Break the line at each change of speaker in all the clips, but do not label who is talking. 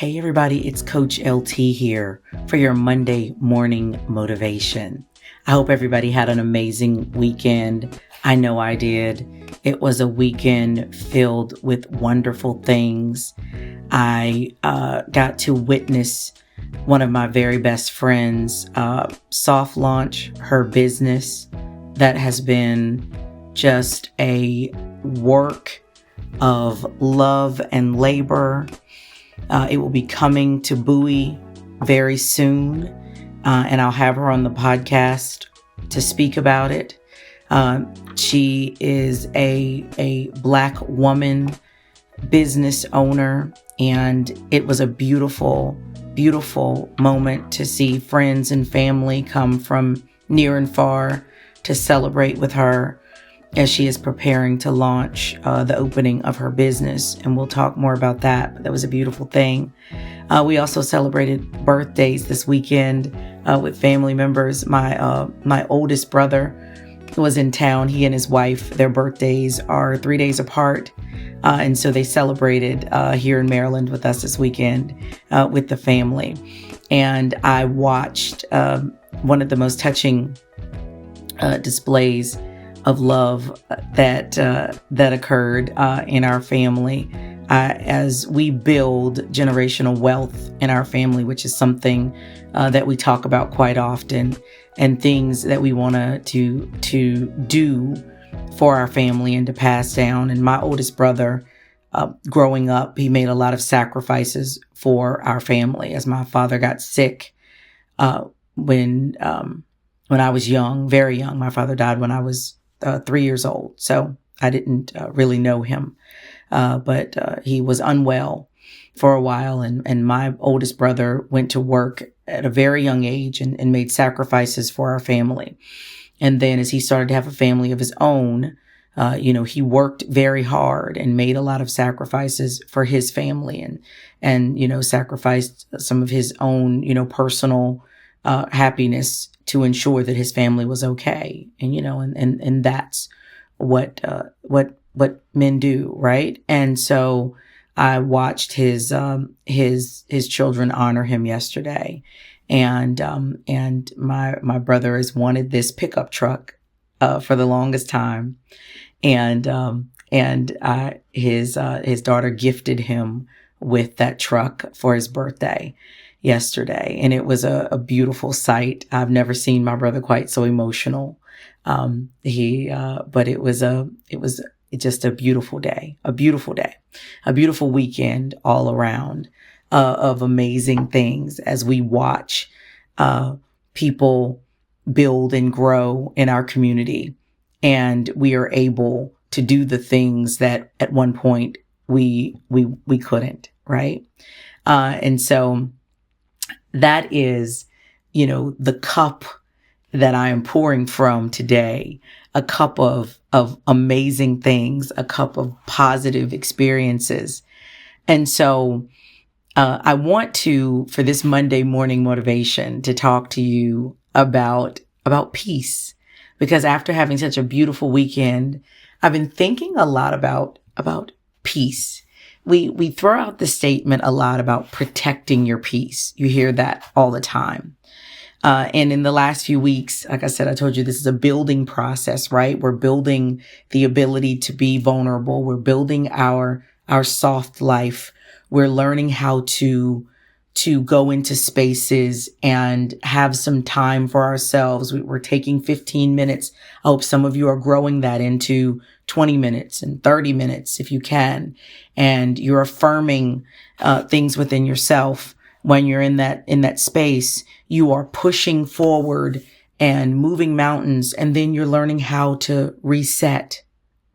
Hey everybody, it's Coach LT here for your Monday morning motivation. I hope everybody had an amazing weekend. I know I did. It was a weekend filled with wonderful things. I got to witness one of my very best friends soft launch her business that has been just a work of love and labor. It will be coming to Bowie very soon, and I'll have her on the podcast to speak about it. She is a Black woman business owner, and it was a beautiful, beautiful moment to see friends and family come from near and far to celebrate with her as she is preparing to launch the opening of her business. And we'll talk more about that. But that was a beautiful thing. We also celebrated birthdays this weekend with family members. My oldest brother was in town. He and his wife, their birthdays are 3 days apart. And so they celebrated here in Maryland with us this weekend with the family. And I watched one of the most touching displays of love that occurred in our family as we build generational wealth in our family, which is something that we talk about quite often, and things that we want to do for our family and to pass down. And my oldest brother, growing up, he made a lot of sacrifices for our family. As my father got sick when I was young, very young. My father died when I was 3 years old. So I didn't really know him. But he was unwell for a while. And my oldest brother went to work at a very young age and made sacrifices for our family. And then as he started to have a family of his own, he worked very hard and made a lot of sacrifices for his family and sacrificed some of his own, personal happiness to ensure that his family was okay. And that's what men do, right? And so I watched his children honor him yesterday. And my brother has wanted this pickup truck for the longest time. And his daughter gifted him with that truck for his birthday yesterday. And it was a beautiful sight. I've never seen my brother quite so emotional. But it was just a beautiful day, a beautiful weekend all around, of amazing things as we watch, people build and grow in our community. And we are able to do the things that at one point we couldn't, right? And so that is, the cup that I am pouring from today, a cup of amazing things, a cup of positive experiences. And so I want to, for this Monday morning motivation, to talk to you about peace, because after having such a beautiful weekend, I've been thinking a lot about peace. We throw out the statement a lot about protecting your peace. You hear that all the time. And in the last few weeks, like I said, I told you this is a building process, right? We're building the ability to be vulnerable. We're building our soft life. We're learning how to go into spaces and have some time for ourselves. We're taking 15 minutes. I hope some of you are growing that into 20 minutes and 30 minutes if you can. And you're affirming things within yourself. When you're in that space, you are pushing forward and moving mountains, and then you're learning how to reset,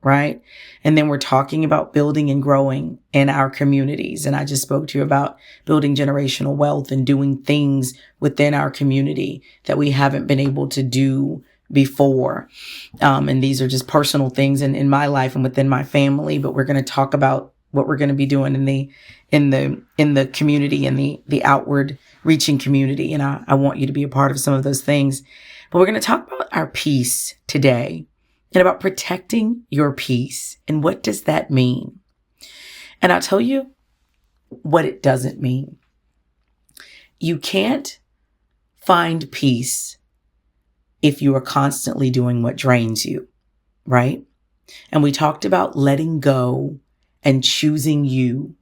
right? And then we're talking about building and growing in our communities. And I just spoke to you about building generational wealth and doing things within our community that we haven't been able to do before. And these are just personal things in my life and within my family, but we're going to talk about what we're going to be doing in the community and the outward reaching community. And I want you to be a part of some of those things. But we're going to talk about our peace today and about protecting your peace. And what does that mean? And I'll tell you, what it doesn't mean. You can't find peace if you are constantly doing what drains you, right? And we talked about letting go and choosing you.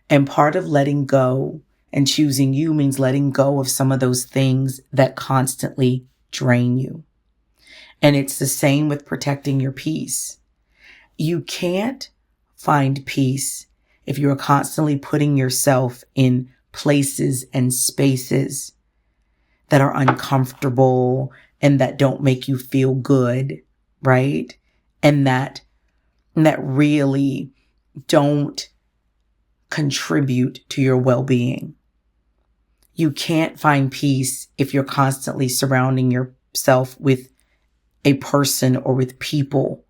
And part of letting go and choosing you means letting go of some of those things that constantly drain you. And it's the same with protecting your peace. You can't find peace if you are constantly putting yourself in places and spaces that are uncomfortable and that don't make you feel good, right? And that really don't contribute to your well-being. You can't find peace if you're constantly surrounding yourself with a person or with people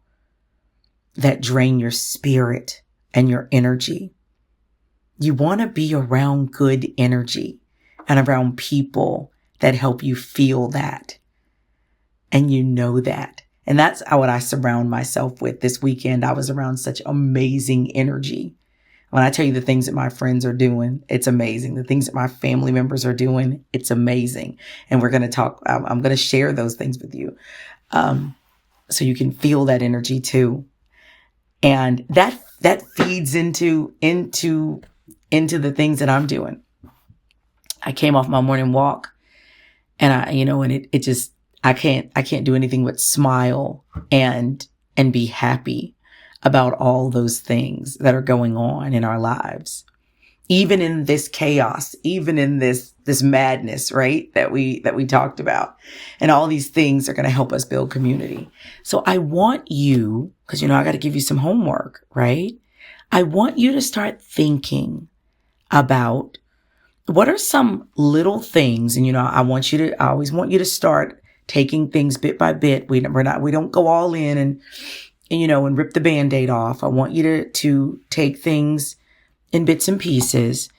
that drain your spirit and your energy. You want to be around good energy and around people that help you feel that. And you know that. And that's what I surround myself with. This weekend, I was around such amazing energy. When I tell you the things that my friends are doing, it's amazing. The things that my family members are doing, it's amazing. And we're going to talk, I'm going to share those things with you. So you can feel that energy too. And that feeds into the things that I'm doing. I came off my morning walk and it just, I can't do anything but smile and be happy about all those things that are going on in our lives. Even in this chaos, even in this madness, right? That we talked about. And all these things are going to help us build community. So I want you, because I got to give you some homework, right? I want you to start thinking about what are some little things, and I always want you to start taking things bit by bit. We don't go all in and rip the Band-Aid off. I want you to take things in bits and pieces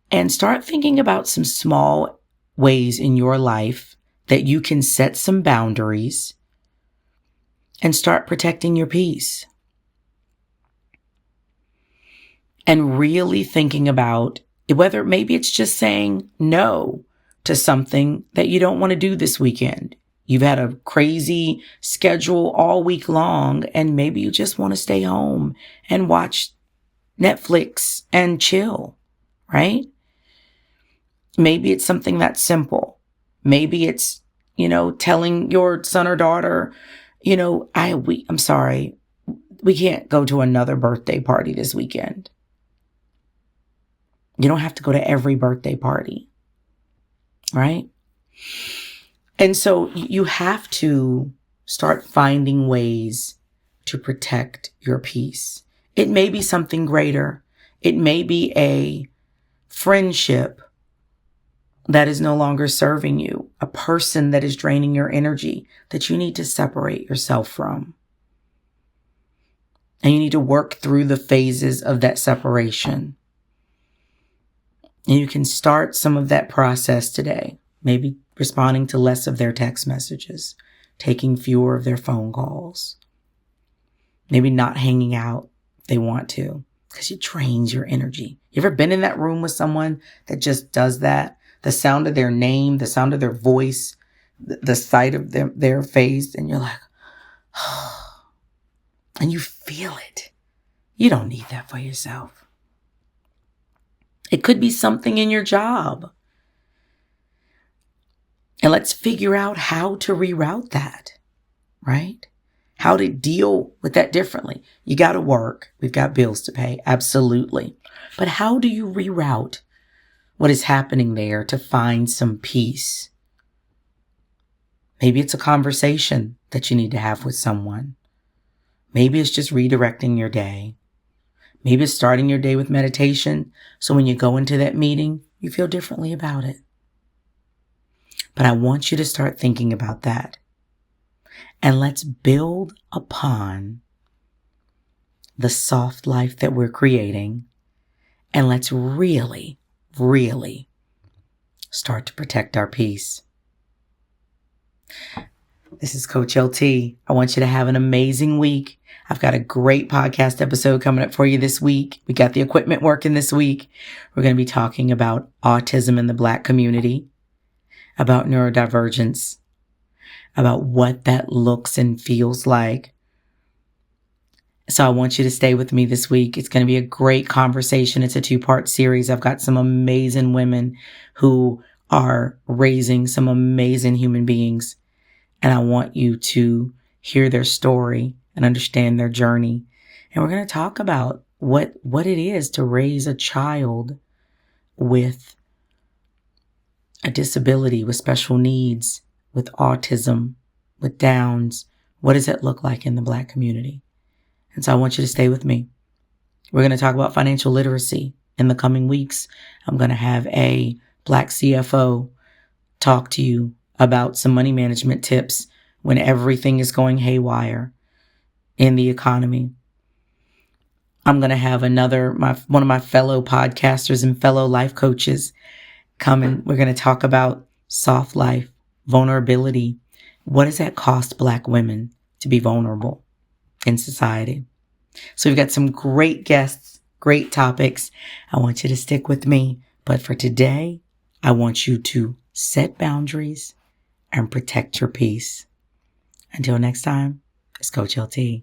and start thinking about some small ways in your life that you can set some boundaries and start protecting your peace. And really thinking about whether maybe it's just saying no to something that you don't want to do this weekend. You've had a crazy schedule all week long, and maybe you just want to stay home and watch Netflix and chill, right? Maybe it's something that's simple. Maybe it's, telling your son or daughter, I'm sorry, we can't go to another birthday party this weekend. You don't have to go to every birthday party, right? And so you have to start finding ways to protect your peace. It may be something greater. It may be a friendship that is no longer serving you, a person that is draining your energy that you need to separate yourself from. And you need to work through the phases of that separation. And you can start some of that process today, maybe responding to less of their text messages, taking fewer of their phone calls, maybe not hanging out if they want to, because it drains your energy. You ever been in that room with someone that just does that? The sound of their name, the sound of their voice, the sight of their face, and you're like, oh, and you feel it. You don't need that for yourself. It could be something in your job. And let's figure out how to reroute that, right? How to deal with that differently. You got to work. We've got bills to pay. Absolutely. But how do you reroute what is happening there to find some peace? Maybe it's a conversation that you need to have with someone. Maybe it's just redirecting your day. Maybe it's starting your day with meditation, so when you go into that meeting, you feel differently about it. But I want you to start thinking about that. And let's build upon the soft life that we're creating. And let's really, really start to protect our peace. This is Coach LT. I want you to have an amazing week. I've got a great podcast episode coming up for you this week. We got the equipment working this week. We're going to be talking about autism in the Black community, about neurodivergence, about what that looks and feels like. So I want you to stay with me this week. It's going to be a great conversation. It's a 2-part series. I've got some amazing women who are raising some amazing human beings. And I want you to hear their story and understand their journey. And we're going to talk about what it is to raise a child with a disability, with special needs, with autism, with Downs. What does it look like in the Black community? And so I want you to stay with me. We're going to talk about financial literacy in the coming weeks. I'm going to have a Black CFO talk to you about some money management tips when everything is going haywire in the economy. I'm going to have one of my fellow podcasters and fellow life coaches come and we're going to talk about soft life, vulnerability. What does that cost Black women to be vulnerable in society? So we've got some great guests, great topics. I want you to stick with me. But for today, I want you to set boundaries and protect your peace. Until next time, it's Coach LT.